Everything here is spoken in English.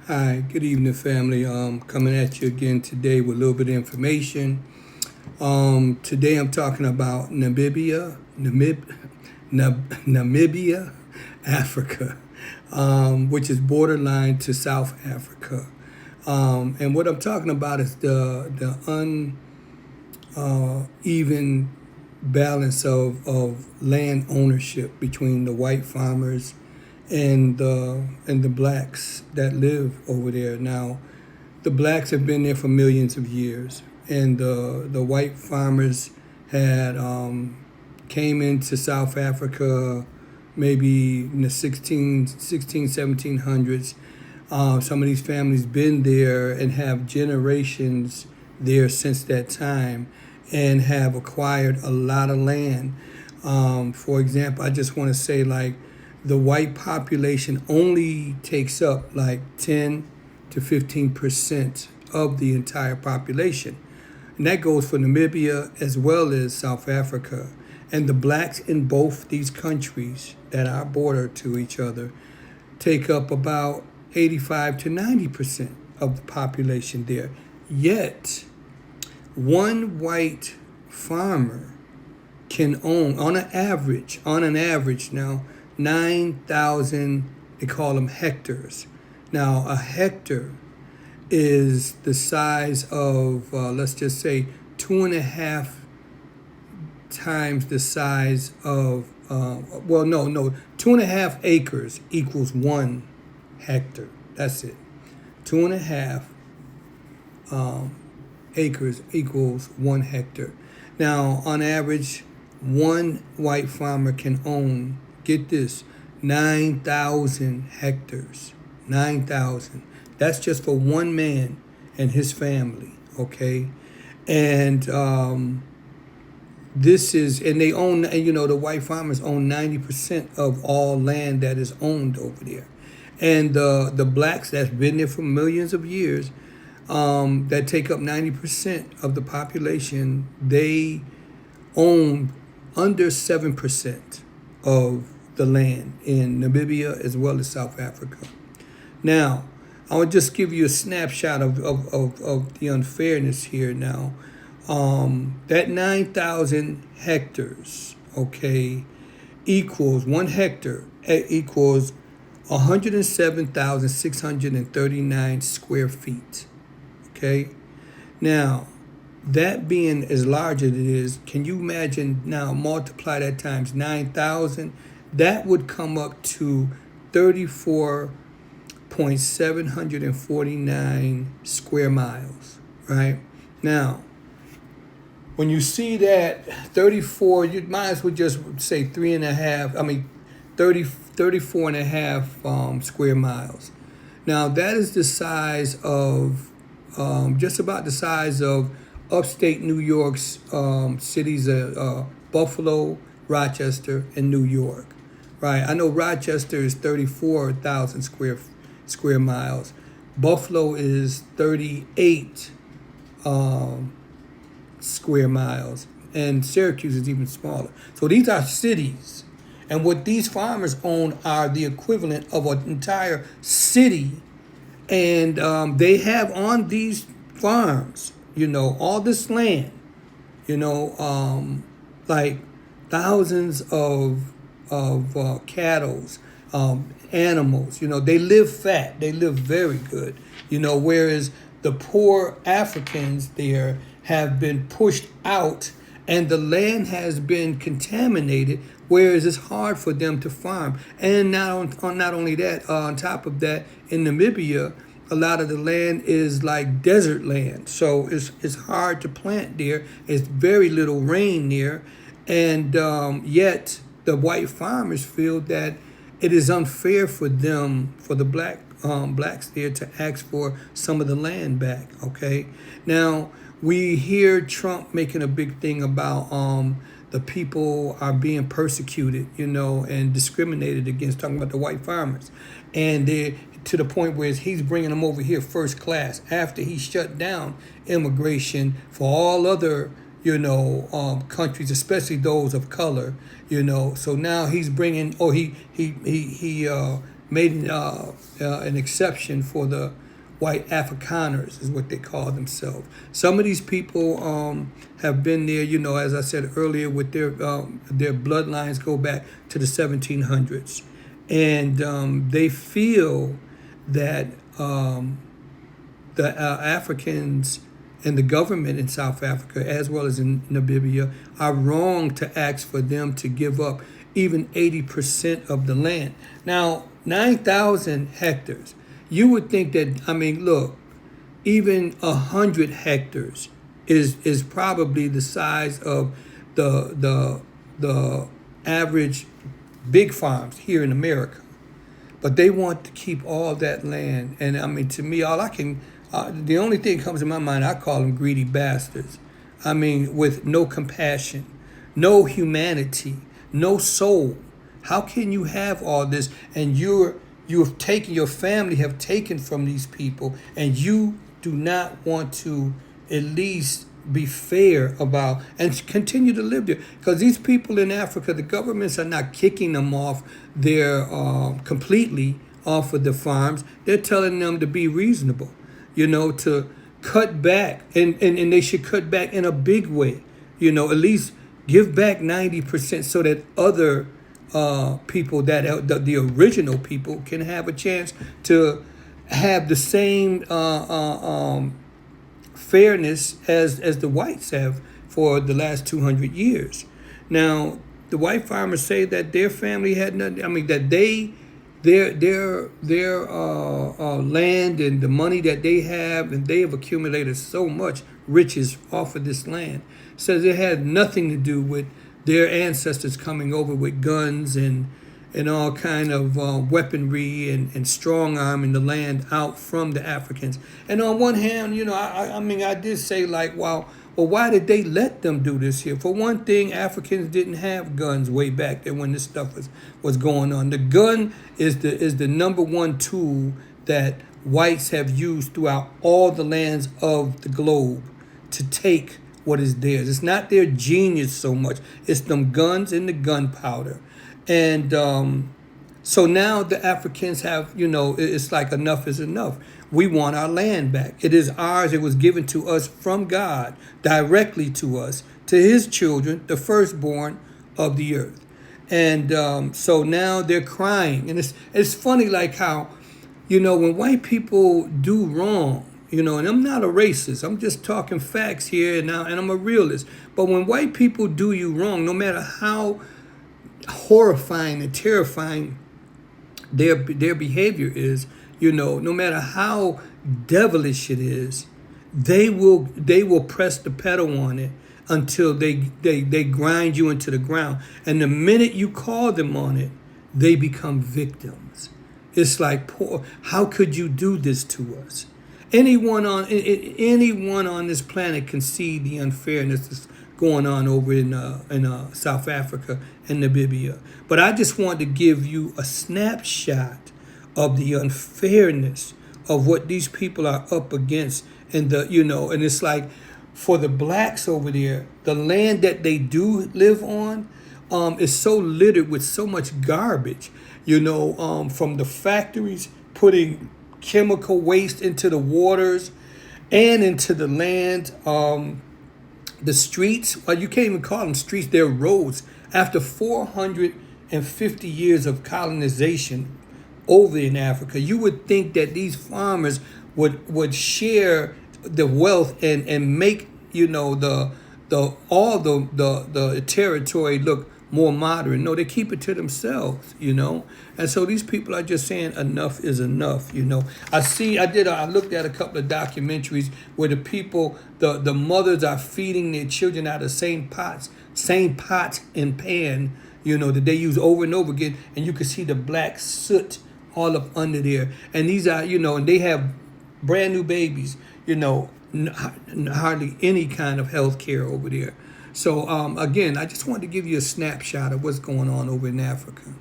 Hi, good evening, family. Coming at you again today with a little bit of information. Today I'm talking about Namibia, Africa, which is borderline to South Africa. And what I'm talking about is the uneven balance of land ownership between the white farmers and the blacks that live over there. Now, the blacks have been there for millions of years, and the white farmers had came into South Africa maybe in the 1700s. Some of these families been there and have generations there since that time and have acquired a lot of land. For example, I just want to say like the white population only takes up like 10 to 15% of the entire population. And that goes for Namibia as well as South Africa. And the blacks in both these countries that are border to each other take up about 85 to 90% of the population there. Yet, one white farmer can own, on an average now, 9,000, they call them hectares. Now, a hectare is the size of, let's just say, 2.5 times the size of, 2.5 acres equals 1 hectare. That's it. 2.5 acres equals 1 hectare. Now, on average, one white farmer can own, get this, 9,000 hectares. 9,000. That's just for one man and his family, okay? And they own, and the white farmers own 90% of all land that is owned over there. And the blacks that's been there for millions of years, that take up 90% of the population, they own under 7% of the land in Namibia as well as South Africa. Now, I'll just give you a snapshot of the unfairness here now. That 9,000 hectares, okay, equals 1 hectare, equals 107,639 square feet. Okay? Now, that being as large as it is, can you imagine now multiply that times 9,000? That would come up to 34.749 square miles, right? Now, when you see that 34, you might as well just say 34 and a half square miles. Now, that is the size of, just about the size of upstate New York's cities, Buffalo, Rochester, and New York, right? I know Rochester is 34,000 square miles. Buffalo is 38 square miles, and Syracuse is even smaller. So these are cities, and what these farmers own are the equivalent of an entire city, and they have on these farms, all this land, like thousands of cattle, animals. They live fat, they live very good. Whereas the poor Africans there have been pushed out, and the land has been contaminated, whereas it's hard for them to farm. And not only that, on top of that, in Namibia, a lot of the land is like desert land, so it's hard to plant there. It's very little rain there, and yet the white farmers feel that it is unfair for them, for the blacks there, to ask for some of the land back. Okay, now we hear Trump making a big thing about the people are being persecuted, and discriminated against, talking about the white farmers, and they to the point where he's bringing them over here first class after he shut down immigration for all other countries, especially those of color. So now he's bringing, or he made an exception for the white Afrikaners, is what they call themselves. Some of these people have been there, you know, as I said earlier, with their bloodlines go back to the 1700s, and they feel that the Africans and the government in South Africa, as well as in Namibia, are wrong to ask for them to give up even 80% of the land. Now, 9,000 hectares. You would think that, I mean, look, even 100 hectares is probably the size of the average big farms here in America. But they want to keep all that land. And I mean, to me, the only thing that comes to my mind, I call them greedy bastards. I mean, with no compassion, no humanity, no soul. How can you have all this and your family have taken from these people, and you do not want to at least be fair about and continue to live there? Because these people in Africa, the governments are not kicking them off their completely off of the farms. They're telling them to be reasonable, you know, to cut back, and they should cut back in a big way, you know, at least give back 90% so that other people, that the original people, can have a chance to have the same fairness as the whites have for the last 200 years. Now, the white farmers say that their family had nothing. I mean, that their land and the money that they have, and they have accumulated so much riches off of this land, says it had nothing to do with their ancestors coming over with guns and all kind of weaponry and strong arming the land out from the Africans. And on one hand, you know, I mean, I did say, like, well, why did they let them do this here? For one thing, Africans didn't have guns way back there when this stuff was going on. The gun is the number one tool that whites have used throughout all the lands of the globe to take what is theirs. It's not their genius so much. It's them guns and the gunpowder. And so now the Africans have, you know, it's like enough is enough. We want our land back. It is ours. It was given to us from God, directly to us, to his children, the firstborn of the earth. And so now they're crying. And it's funny, like how, you know, when white people do wrong, you know, and I'm not a racist, I'm just talking facts here and now, and I'm a realist. But when white people do you wrong, no matter how horrifying and terrifying their behavior is, you know, no matter how devilish it is, they will press the pedal on it until they grind you into the ground. And the minute you call them on it, they become victims. It's like, poor, how could you do this to us? Anyone on this planet can see the unfairness that's going on over in South Africa and Namibia. But I just want to give you a snapshot of the unfairness of what these people are up against, and and it's like, for the blacks over there, the land that they do live on is so littered with so much garbage, from the factories putting chemical waste into the waters and into the land. The streets, well, you can't even call them streets, they're roads. After 450 years of colonization over in Africa, you would think that these farmers would share the wealth and make the territory look more modern. No, they keep it to themselves, And so these people are just saying enough is enough, I looked at a couple of documentaries where the people, the mothers are feeding their children out of same pot and pan, that they use over and over again, and you can see the black soot all up under there. And these are, and they have brand new babies, hardly any kind of health care over there. So, again, I just wanted to give you a snapshot of what's going on over in Africa.